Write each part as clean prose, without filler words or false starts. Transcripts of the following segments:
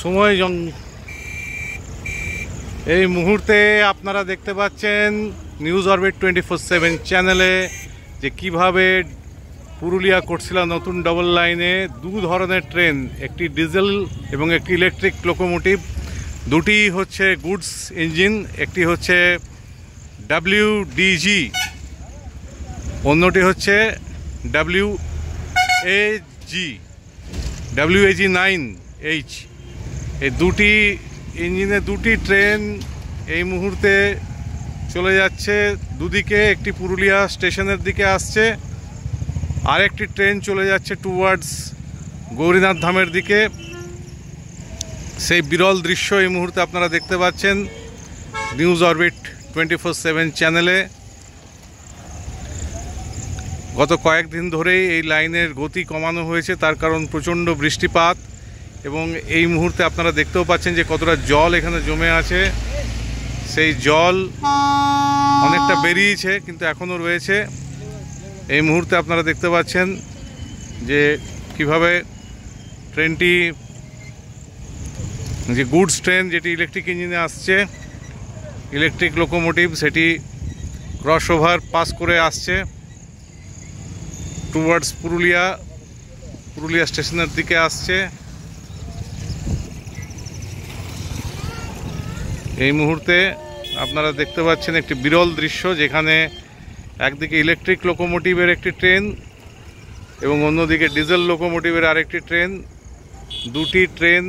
সময় এই মুহূর্তে আপনারা দেখতে পাচ্ছেন নিউজ অরবিট 24/7 চ্যানেলে যে কিভাবে পুরুলিয়া কোটশিলা নতুন ডবল লাইনে দু ধরনের ট্রেন, একটি ডিজেল এবং একটি ইলেকট্রিক লোকোমোটিভ, দুটি হচ্ছে গুডস ইঞ্জিন, একটি হচ্ছে WDG, অন্যটি হচ্ছে WAG 9H। এই দুটি ইঞ্জিনে দুটি ট্রেন এই মুহূর্তে চলে যাচ্ছে দুদিকে। একটি পুরুলিয়া স্টেশনের দিকে আসছে, আর একটি ট্রেন চলে যাচ্ছে টুয়ার্ডস গৌরীনাথ ধামের দিকে। সেই বিরল দৃশ্য এই মুহূর্তে আপনারা দেখতে পাচ্ছেন নিউজ অরবিট 24/7 চ্যানেলে। গত কয়েকদিন ধরেই এই লাইনের গতি কমানো হয়েছে, তার কারণ প্রচণ্ড বৃষ্টিপাত, এবং এই মুহূর্তে আপনারা দেখতেও পাচ্ছেন যে কতটা জল এখানে জমে আছে। সেই জল অনেকটা বেরিয়েছে কিন্তু এখনও রয়েছে। এই মুহূর্তে আপনারা দেখতে পাচ্ছেন যে কিভাবে ট্রেনটি, যে গুডস ট্রেন যেটি ইলেকট্রিক ইঞ্জিনে আসছে, ইলেকট্রিক লোকোমোটিভ, সেটি ক্রস ওভার পাস করে আসছে টুয়ার্ডস পুরুলিয়া স্টেশনের দিকে আসছে। এই মুহূর্তে আপনারা দেখতে পাচ্ছেন একটি বিরল দৃশ্য, যেখানে একদিকে ইলেকট্রিক লোকোমোটিভের একটি ট্রেন এবং অন্যদিকে ডিজেল লোকোমোটিভের আরেকটি ট্রেন। দুটি ট্রেন,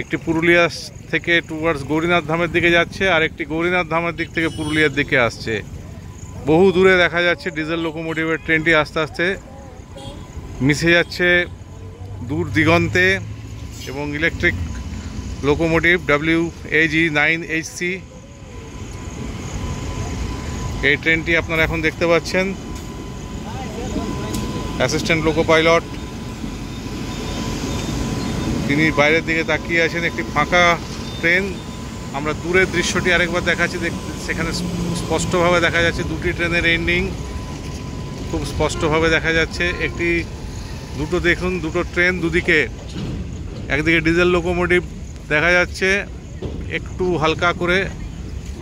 একটি পুরুলিয়া থেকে টুয়ার্ডস গৌরীনাথ ধামের দিকে যাচ্ছে, আর একটি গৌরীনাথ ধামের দিক থেকে পুরুলিয়ার দিকে আসছে। বহু দূরে দেখা যাচ্ছে ডিজেল লোকোমোটিভের ট্রেনটি আস্তে আস্তে মিশে যাচ্ছে দূর দিগন্তে, এবং ইলেকট্রিক লোকোমোটিভ WAG 9HC, এই ট্রেনটি আপনারা এখন দেখতে পাচ্ছেন। অ্যাসিস্ট্যান্ট লোকো পাইলট তিনি বাইরের দিকে তাকিয়ে আছেন। একটি ফাঁকা ট্রেন, আমরা দূরের দৃশ্যটি আরেকবার দেখাচ্ছি, সেখানে স্পষ্টভাবে দেখা যাচ্ছে দুটি ট্রেনের এন্ডিং খুব স্পষ্টভাবে দেখা যাচ্ছে। দুটো দেখুন, দুটো ট্রেন দুদিকে, একদিকে ডিজেল লোকোমোটিভ দেখা যাচ্ছে একটু হালকা করে,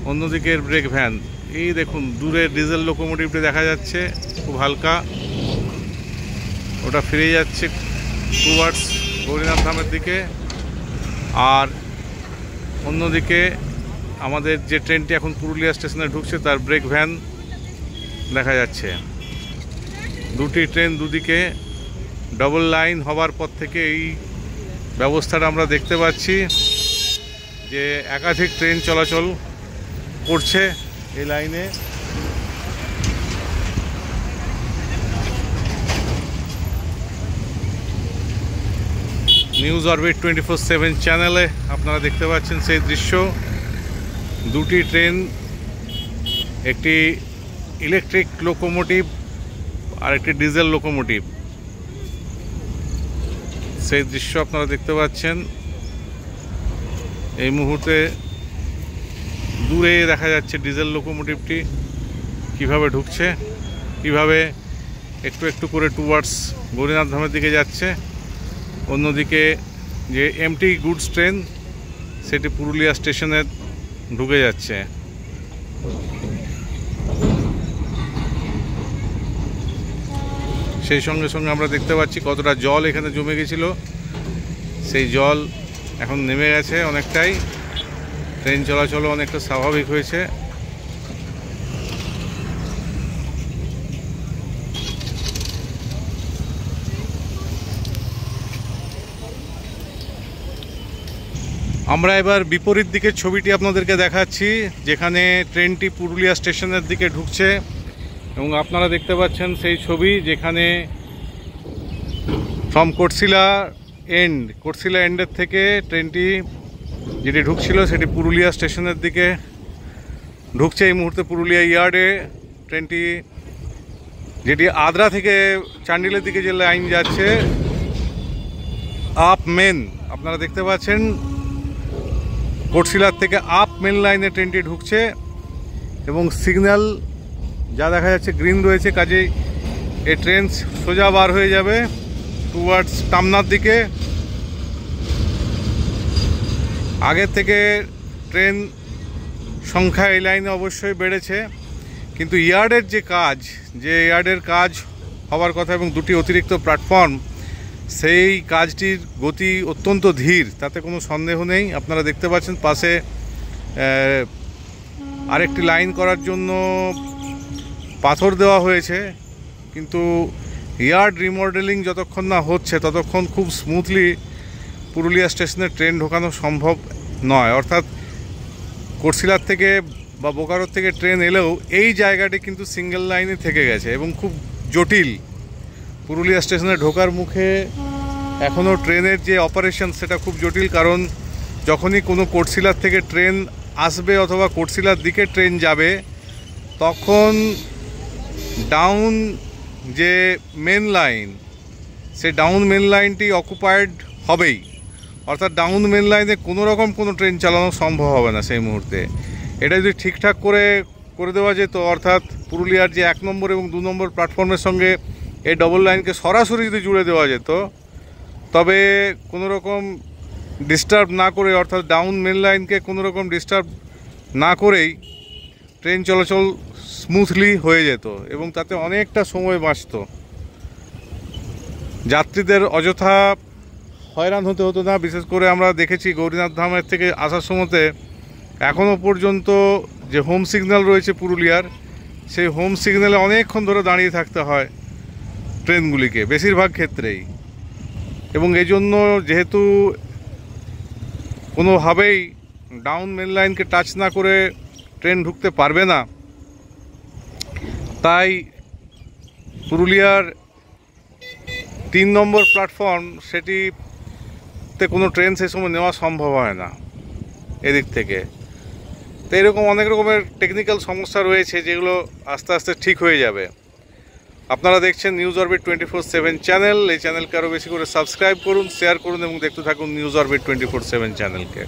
অন্যদিকে ব্রেক ভ্যান। এই দেখুন দূরে ডিজেল লোকোমোটিভটি দেখা যাচ্ছে খুব হালকা, ওটা ফিরে যাচ্ছে টুয়ার্ডস গৌরীনাথ ধামের দিকে। আর অন্যদিকে আমাদের যে ট্রেনটি এখন পুরুলিয়া স্টেশনে ঢুকছে তার ব্রেক ভ্যান দেখা যাচ্ছে। দুটি ট্রেন দুদিকে ডবল লাইন হবার পর থেকে এই ব্যবস্থাটা আমরা দেখতে পাচ্ছি যে একাধিক ট্রেন চলাচল করছে এই লাইনে। নিউজ অরবিট 24/7 চ্যানেলে আপনারা দেখতে পাচ্ছেন সেই দৃশ্য। দুটি ট্রেন, একটি ইলেকট্রিক লোকোমোটিভ আর একটি ডিজেল লোকোমোটিভ, সেই দৃশ্য আপনারা দেখতে পাচ্ছেন। এই মুহূর্তে দূরে দেখা যাচ্ছে ডিজেল লোকোমোটিভটি কিভাবে ঢুকছে, কিভাবে একটু একটু করে টুয়ার্ডস গৌরীনাথ ধামের দিকে যাচ্ছে। অন্যদিকে যে এমটি গুডস ট্রেন সেটি পুরুলিয়া স্টেশনে ঢুকে যাচ্ছে। সেই সঙ্গে সঙ্গে আমরা দেখতে পাচ্ছি কতটা জল এখানে জমে গেছিল, সেই জল এখন নেমে গেছে অনেকটাই, ট্রেন চলাচলও অনেকটা স্বাভাবিক হয়েছে। আমরা এবার বিপরীত দিকের ছবিটি আপনাদেরকে দেখাচ্ছি, যেখানে ট্রেনটি পুরুলিয়া স্টেশনের দিকে ঢুকছে, এবং আপনারা দেখতে পাচ্ছেন সেই ছবি, যেখানে ফ্রম কোটশিলা এন্ডের থেকে ট্রেনটি যেটি ঢুকছিল সেটি পুরুলিয়া স্টেশনের দিকে ঢুকছে। এই মুহূর্তে পুরুলিয়া ইয়ার্ডে ট্রেনটি, যেটি আদ্রা থেকে চান্ডিলের দিকে যে লাইন যাচ্ছে আপ মেন, আপনারা দেখতে পাচ্ছেন কোটশিলার থেকে আপ মেন লাইনে ট্রেনটি ঢুকছে, এবং সিগন্যাল যা দেখা যাচ্ছে গ্রিন রয়েছে, কাজেই এই ট্রেন সোজা বার হয়ে যাবে টুয়ার্ডস টামনার দিকে। আগের থেকে ট্রেন সংখ্যা এই লাইনে অবশ্যই বেড়েছে, কিন্তু ইয়ার্ডের যে ইয়ার্ডের কাজ হওয়ার কথা এবং দুটি অতিরিক্ত প্ল্যাটফর্ম, সেই কাজটির গতি অত্যন্ত ধীর, তাতে কোনো সন্দেহ নেই। আপনারা দেখতে পাচ্ছেন পাশে আরেকটি লাইন করার জন্য পাথর দেওয়া হয়েছে, কিন্তু ইয়ার্ড রিমডেলিং যতক্ষণ না হচ্ছে ততক্ষণ খুব স্মুথলি পুরুলিয়া স্টেশনে ট্রেন ঢোকানো সম্ভব নয়। অর্থাৎ কোটশিলার থেকে বা বোকারোর থেকে ট্রেন এলেও এই জায়গাটি কিন্তু সিঙ্গেল লাইনে থেকে গেছে এবং খুব জটিল। পুরুলিয়া স্টেশনে ঢোকার মুখে এখনও ট্রেনের যে অপারেশন সেটা খুব জটিল, কারণ যখনই কোনো কোটশিলার থেকে ট্রেন আসবে অথবা কোটশিলার দিকে ট্রেন যাবে, তখন ডাউন যে মেন লাইন, সেই ডাউন মেন লাইনটি অকুপায়েড হবেই। অর্থাৎ ডাউন মেন লাইনে কোনো রকম কোনো ট্রেন চালানো সম্ভব হবে না সেই মুহূর্তে। এটা যদি ঠিকঠাক করে দেওয়া যেত, অর্থাৎ পুরুলিয়ার যে 1 নম্বর এবং 2 নম্বর প্ল্যাটফর্মের সঙ্গে এই ডবল লাইনকে সরাসরি যদি জুড়ে দেওয়া যেত, তবে কোনো রকম ডিস্টার্ব না করে, অর্থাৎ ডাউন মেন লাইনকে কোনো রকম ডিস্টার্ব না করেই ট্রেন চলাচল স্মুথলি হয়ে যেত এবং তাতে অনেকটা সময় বাঁচত। যাত্রীদের অযথা হয়রান হতে হতো না। বিশেষ করে আমরা দেখেছি গৌরীনাথ ধামের থেকে আসার সময়তে এখনও পর্যন্ত যে হোম সিগন্যাল রয়েছে পুরুলিয়ার, সেই হোম সিগন্যালে অনেকক্ষণ ধরে দাঁড়িয়ে থাকতে হয় ট্রেনগুলিকে বেশিরভাগ ক্ষেত্রেই। এবং এই জন্য যেহেতু কোনোভাবেই ডাউন মেন লাইনকে টাচ না করে ট্রেন ঢুকতে পারবে না, তাই পুরুলিয়ার 3 নম্বর প্ল্যাটফর্ম, সেটিতে কোনো ট্রেন সেই সময় নেওয়া সম্ভব হয় না এদিক থেকে। তো এরকম অনেক রকমের টেকনিক্যাল সমস্যা রয়েছে, যেগুলো আস্তে আস্তে ঠিক হয়ে যাবে। আপনারা দেখছেন নিউজ অরবিট 24/7 চ্যানেল। এই চ্যানেলকে আরও বেশি করে সাবস্ক্রাইব করুন, শেয়ার করুন এবং দেখতে থাকুন নিউজ অরবিট 24/7 চ্যানেলকে।